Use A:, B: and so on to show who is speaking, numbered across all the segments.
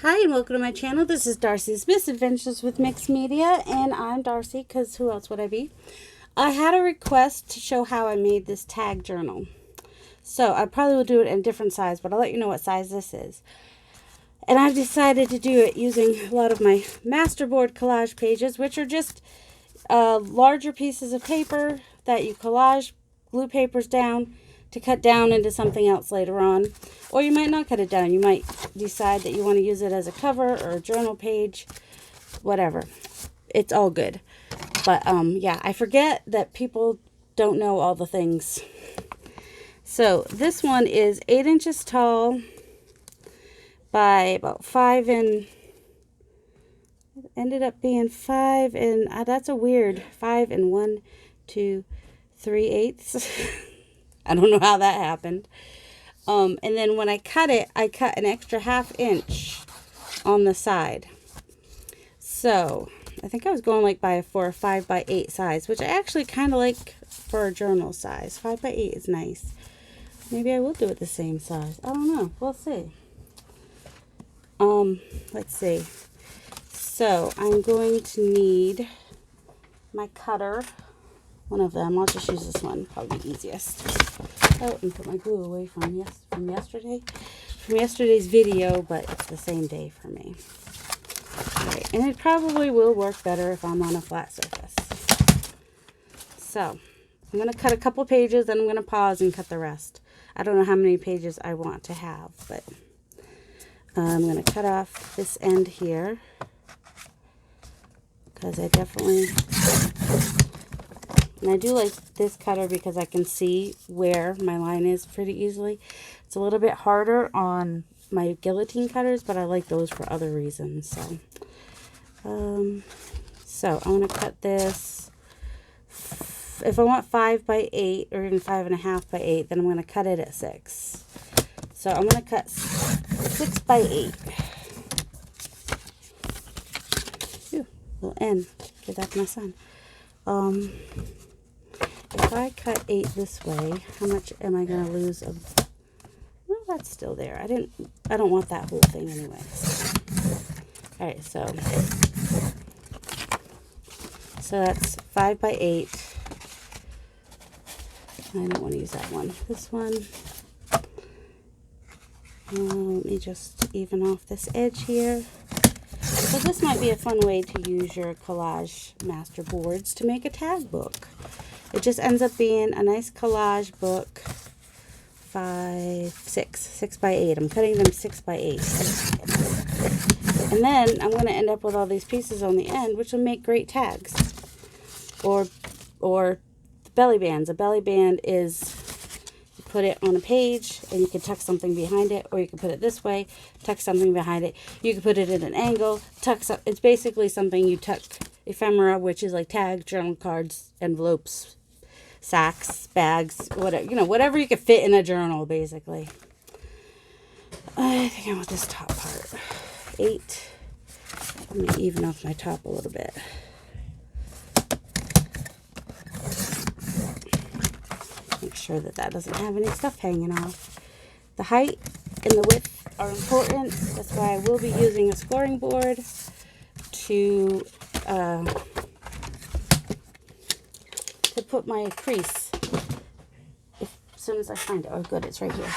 A: Hi and welcome to my channel. This is Darcy's Misadventures with Mixed Media, and I'm Darcy because who else would I be? I had a request to show how I made this tag journal. So I probably will do it in a different size, but I'll let you know what size this is. And I've decided to do it using a lot of my masterboard collage pages, which are just larger pieces of paper that you collage, glue papers down to cut down into something else later on. Or you might not cut it down. You might decide that you want to use it as a cover or a journal page, whatever. It's all good. But yeah, I forget that people don't know all the things. So this one is 8 inches tall by about 5 and ended up being 5 and that's a weird 5 and 1, 2, 3/8. I don't know how that happened. And then when I cut it, I cut an extra 1/2 inch on the side. So I think I was going like for a 5 by 8 size, which I actually kind of like for a journal size. 5 by 8 is nice. Maybe I will do it the same size. I don't know. We'll see. Let's see. So I'm going to need my cutter. One of them. I'll just use this one. Probably the easiest. Oh, and put my glue away from yesterday's video, but it's the same day for me. Alright, and it probably will work better if I'm on a flat surface. So, I'm going to cut a couple pages, then I'm going to pause and cut the rest. I don't know how many pages I want to have, but I'm going to cut off this end here, because I definitely... And I do like this cutter because I can see where my line is pretty easily. It's a little bit harder on my guillotine cutters, but I like those for other reasons. So I'm going to cut this. If I want 5 by 8 or even 5.5 by 8, then I'm going to cut it at 6. So I'm going to cut 6 by 8. Ooh, little N. Give that to my son. If I cut 8 this way, how much am I going to lose of... Well, that's still there. I don't want that whole thing anyway. Alright, so that's 5 by 8. I don't want to use that one. This one. Let me just even off this edge here. So this might be a fun way to use your collage master boards to make a tag book. It just ends up being a nice collage book. 6 by 8. I'm cutting them 6 by 8. And then I'm going to end up with all these pieces on the end, which will make great tags. Or belly bands. A belly band is, you put it on a page and you can tuck something behind it, or you can put it this way, tuck something behind it. You can put it at an angle, it's basically something you tuck ephemera, which is like tags, journal cards, envelopes, sacks, bags, whatever, whatever you could fit in a journal, basically. I think I want this top part. 8. Let me even off my top a little bit. Make sure that doesn't have any stuff hanging off. The height and the width are important. That's why I will be using a scoring board to put my crease as soon as I find it. Oh, good, it's right here.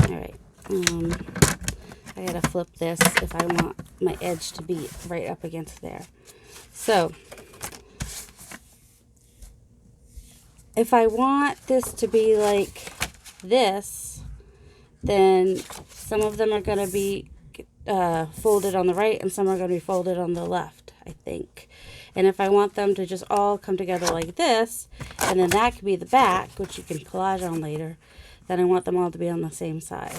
A: Alright, I gotta flip this if I want my edge to be right up against there. So, if I want this to be like this, then some of them are going to be folded on the right and some are going to be folded on the left, I think. And if I want them to just all come together like this, and then that could be the back, which you can collage on later, then I want them all to be on the same side.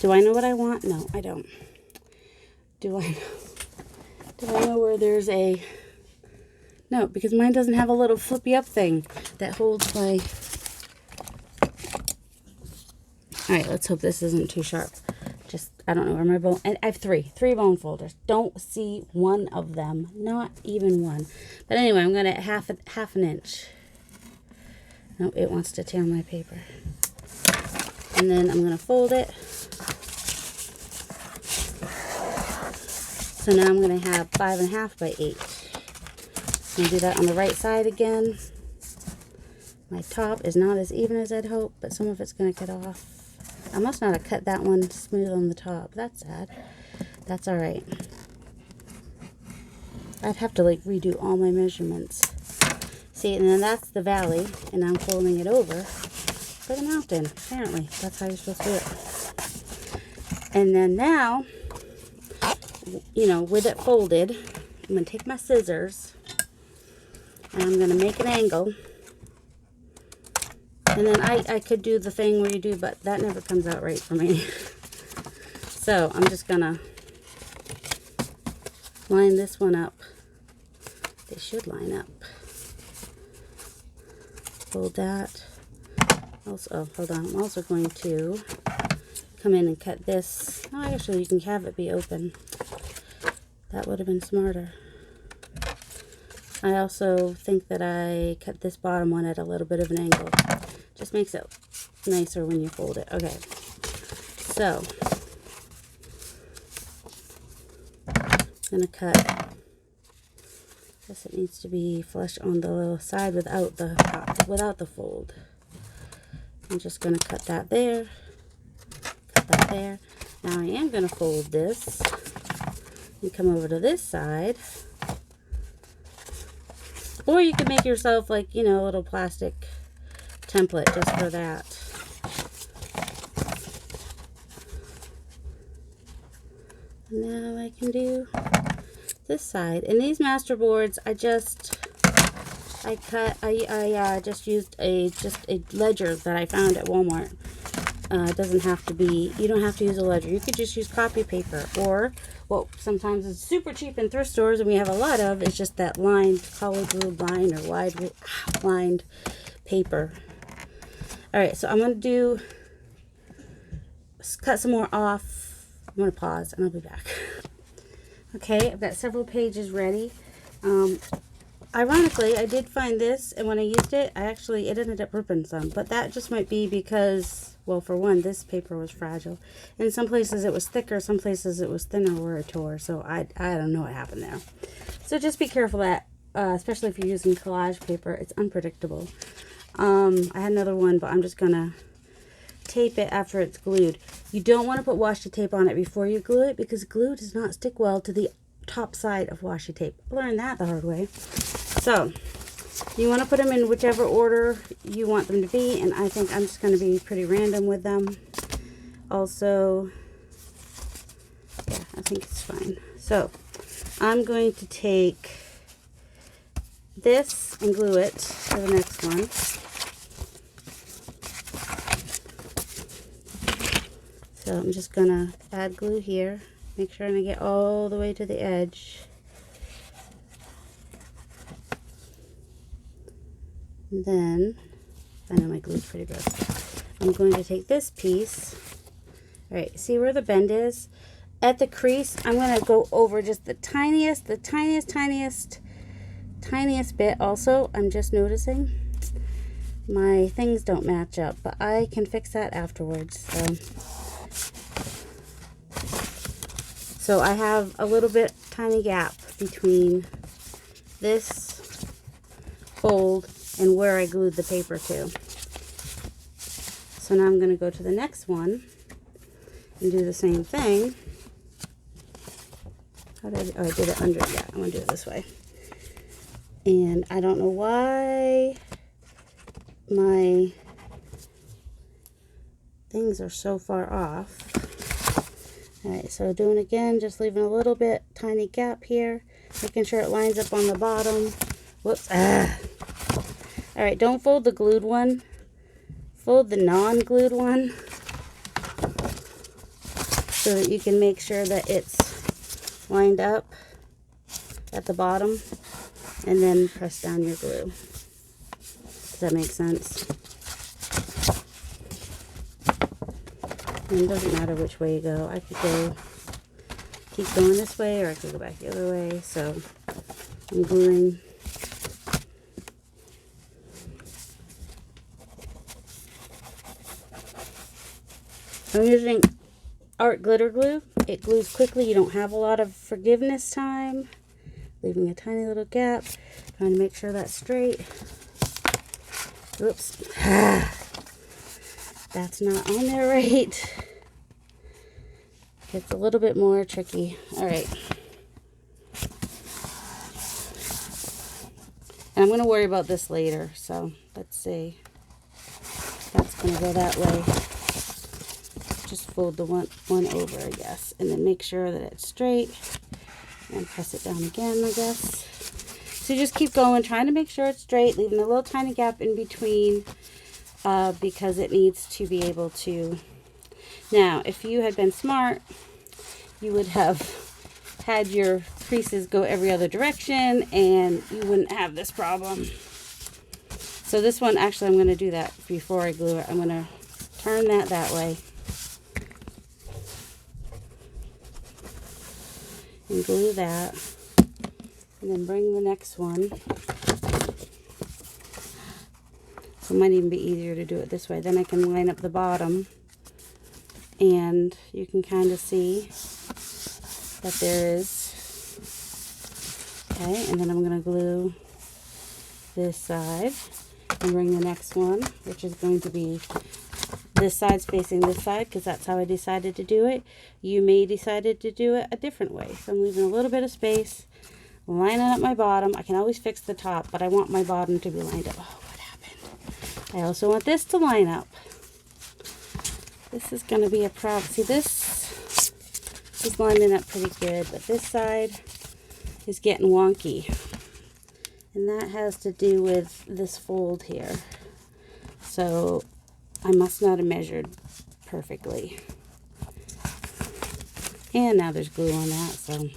A: Do I know what I want? No, I don't. Do I know where there's a... No, because mine doesn't have a little flippy up thing that holds my... Alright, let's hope this isn't too sharp. I don't know where my bone... I have three bone folders. Don't see one of them. Not even one. But anyway, I'm going to half an inch. No, it wants to tear my paper. And then I'm going to fold it. So now I'm going to have 5.5 by 8. I'm going to do that on the right side again. My top is not as even as I'd hope, but some of it's going to get off. I must not have cut that one smooth on the top. That's sad. That's alright. I'd have to like redo all my measurements. See, and then that's the valley, and I'm folding it over for the mountain. Apparently, that's how you're supposed to do it. And then now, you know, with it folded, I'm going to take my scissors, and I'm going to make an angle. And then I could do the thing where you do, but that never comes out right for me. So I'm just going to line this one up. They should line up. Fold that. Also, oh, hold on. I'm also going to come in and cut this. Oh, actually, you can have it be open. That would have been smarter. I also think that I cut this bottom one at a little bit of an angle. Just makes it nicer when you fold it. Okay. So, I'm going to cut. Guess it needs to be flush on the side without the fold. I'm just going to cut that there. Cut that there. Now I am going to fold this and come over to this side. Or you can make yourself like, you know, a little plastic template just for that. And now I can do this side. And these master boards, I just used a ledger that I found at Walmart. It doesn't have to be, you don't have to use a ledger. You could just use copy paper, or what sometimes is super cheap in thrift stores and we have a lot of, is just that lined, college ruled line or wide lined paper. Alright, so I'm going to cut some more off. I'm going to pause and I'll be back. Okay, I've got several pages ready. Ironically, I did find this, and when I used it, it ended up ripping some. But that just might be because, well, for one, this paper was fragile. In some places it was thicker, some places it was thinner where it tore. So I don't know what happened there. So just be careful that, especially if you're using collage paper, it's unpredictable. I had another one, but I'm just going to tape it after it's glued. You don't want to put washi tape on it before you glue it, because glue does not stick well to the top side of washi tape. I learned that the hard way. So you want to put them in whichever order you want them to be, and I think I'm just going to be pretty random with them. Also, yeah, I think it's fine. So I'm going to take this and glue it to the next one. So I'm just going to add glue here. Make sure I get all the way to the edge. And then, I know my glue's pretty good. I'm going to take this piece. Alright, see where the bend is? At the crease, I'm going to go over just the tiniest bit. Also, I'm just noticing my things don't match up, but I can fix that afterwards. So I have a little bit tiny gap between this fold and where I glued the paper to. So now I'm going to go to the next one and do the same thing. How did I did it under, yeah, I'm going to do it this way. And I don't know why my things are so far off. Alright, so doing again, just leaving a little bit, tiny gap here, making sure it lines up on the bottom. Whoops. Alright, don't fold the glued one. Fold the non-glued one so that you can make sure that it's lined up at the bottom, and then press down your glue. Does that make sense? And it doesn't matter which way you go. I could keep going this way, or I could go back the other way. So I'm gluing I'm using art glitter glue. It glues quickly. You don't have a lot of forgiveness time. Leaving a tiny little gap. Trying to make sure that's straight. Oops. That's not on there right. It's a little bit more tricky. All right. And I'm going to worry about this later. So let's see. That's going to go that way. Just fold the one over, I guess. And then make sure that it's straight. And press it down again, I guess. So just keep going, trying to make sure it's straight, leaving a little tiny gap in between because it needs to be able to. Now, if you had been smart, you would have had your creases go every other direction and you wouldn't have this problem. So this one, actually, I'm going to do that before I glue it. I'm going to turn that way. And glue that. And then bring the next one. So it might even be easier to do it this way. Then I can line up the bottom. And you can kind of see that there is. Okay, and then I'm going to glue this side. And bring the next one, which is going to be this side's facing this side because that's how I decided to do it. You may decided to do it a different way. So I'm leaving a little bit of space. Lining up my bottom. I can always fix the top, but I want my bottom to be lined up. Oh, what happened? I also want this to line up. This is going to be a problem. See, this is lining up pretty good, but this side is getting wonky. And that has to do with this fold here. So I must not have measured perfectly. And now there's glue on that, so.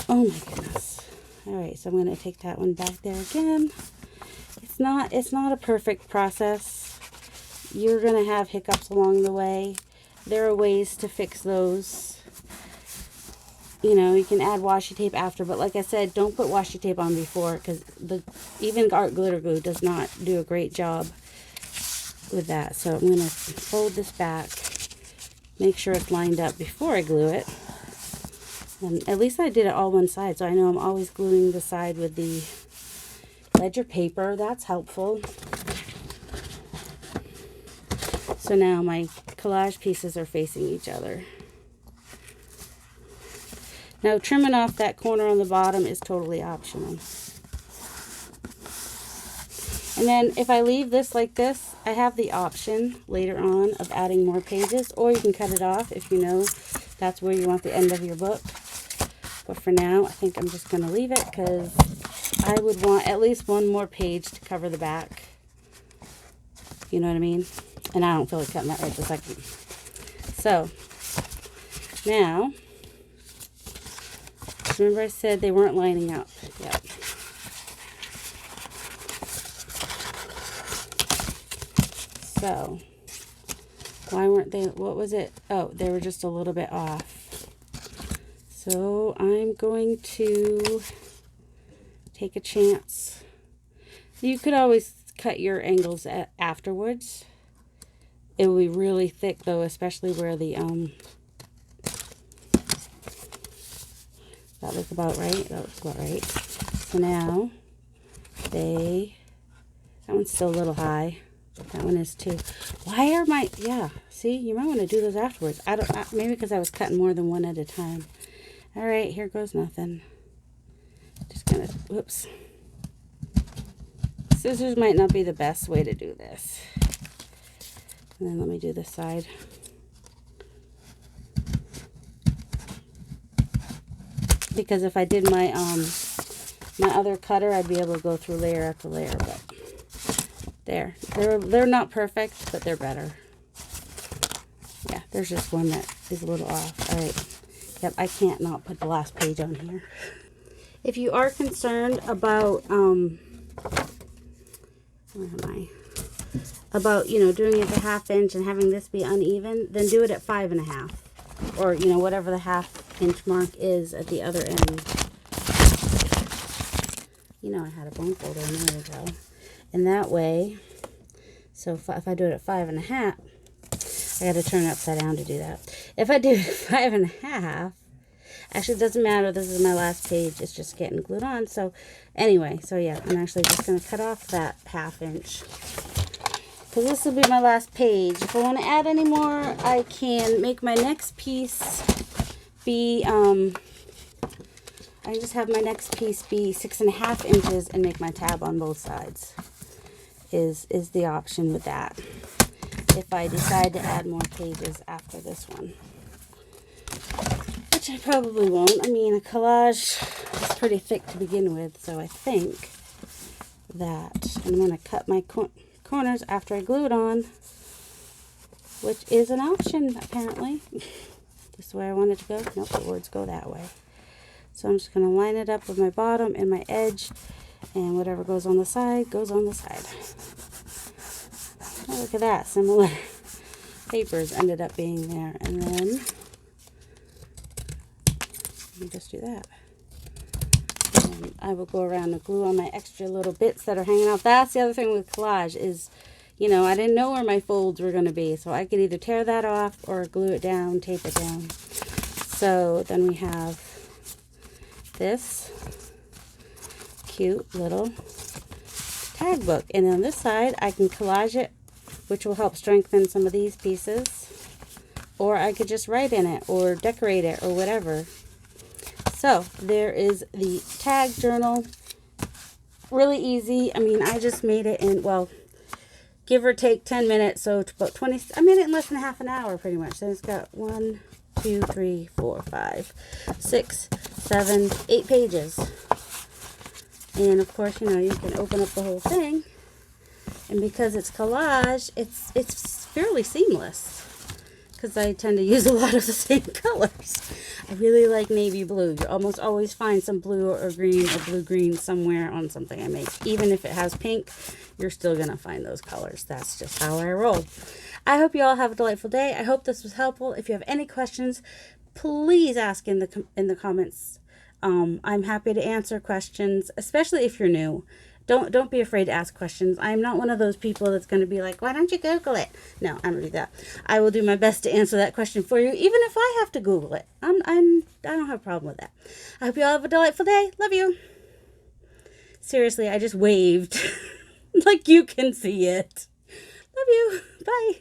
A: Oh my goodness. All right, so I'm going to take that one back there again. It's not a perfect process. You're going to have hiccups along the way. There are ways to fix those. You know, you can add washi tape after, but like I said, don't put washi tape on before because even art glitter glue does not do a great job with that. So I'm going to fold this back, make sure it's lined up before I glue it. And at least I did it all one side, so I know I'm always gluing the side with the ledger paper. That's helpful. So now my collage pieces are facing each other. Now trimming off that corner on the bottom is totally optional. And then if I leave this like this, I have the option later on of adding more pages, or you can cut it off if you know that's where you want the end of your book. But for now, I think I'm just going to leave it because I would want at least one more page to cover the back. You know what I mean? And I don't feel like cutting that right this second. So, now, remember I said they weren't lining up. Yep. So, why weren't they, what was it? Oh, they were just a little bit off. So I'm going to take a chance. You could always cut your angles afterwards. It will be really thick though, especially where the, that looks about right. That looks about right. So now that one's still a little high. That one is too. Why are my, yeah, see, you might want to do those afterwards. Maybe because I was cutting more than one at a time. All right, here goes nothing. Just gonna, whoops. Scissors might not be the best way to do this. And then let me do this side. Because if I did my my other cutter, I'd be able to go through layer after layer. But they're not perfect, but they're better. Yeah, there's just one that is a little off. All right. Yep, I can't not put the last page on here. If you are concerned about, where am I? About, you know, doing it to 1/2 inch and having this be uneven, then do it at 5.5. Or, you know, whatever the 1/2 inch mark is at the other end. You know, I had a bone folder a minute ago. And that way, so if I do it at 5.5, I got to turn it upside down to do that. If I do 5.5, actually it doesn't matter. This is my last page. It's just getting glued on. So anyway, so yeah, I'm actually just going to cut off that 1/2 inch. Because this will be my last page. If I want to add any more, I can make my next piece be, I can just have my next piece be 6.5 inches and make my tab on both sides. Is the option with that. If I decide to add more pages after this one. Which I probably won't. I mean, a collage is pretty thick to begin with, so I think that I'm going to cut my corners after I glue it on, which is an option, apparently. This is where I want it to go. Nope, the words go that way. So I'm just going to line it up with my bottom and my edge, and whatever goes on the side, goes on the side. Oh, look at that. Similar papers ended up being there. And then, let me just do that. And I will go around and glue on my extra little bits that are hanging off. That's the other thing with collage is, you know, I didn't know where my folds were going to be. So I could either tear that off or glue it down, tape it down. So then we have this cute little tag book. And on this side, I can collage it, which will help strengthen some of these pieces. Or I could just write in it or decorate it or whatever. So there is the tag journal. Really easy. I mean, I just made it in, well, give or take 10 minutes. So it's about 20, I made it in less than half an hour pretty much. So it's got 1, 2, 3, 4, 5, 6, 7, 8 pages. And of course, you know, you can open up the whole thing. And because it's collage, it's fairly seamless. Because I tend to use a lot of the same colors. I really like navy blue. You almost always find some blue or green or blue-green somewhere on something I make. Even if it has pink, you're still going to find those colors. That's just how I roll. I hope you all have a delightful day. I hope this was helpful. If you have any questions, please ask in the comments. I'm happy to answer questions, especially if you're new. Don't be afraid to ask questions. I'm not one of those people that's going to be like, why don't you Google it? No, I don't do that. I will do my best to answer that question for you, even if I have to Google it. I don't have a problem with that. I hope you all have a delightful day. Love you. Seriously, I just waved like you can see it. Love you. Bye.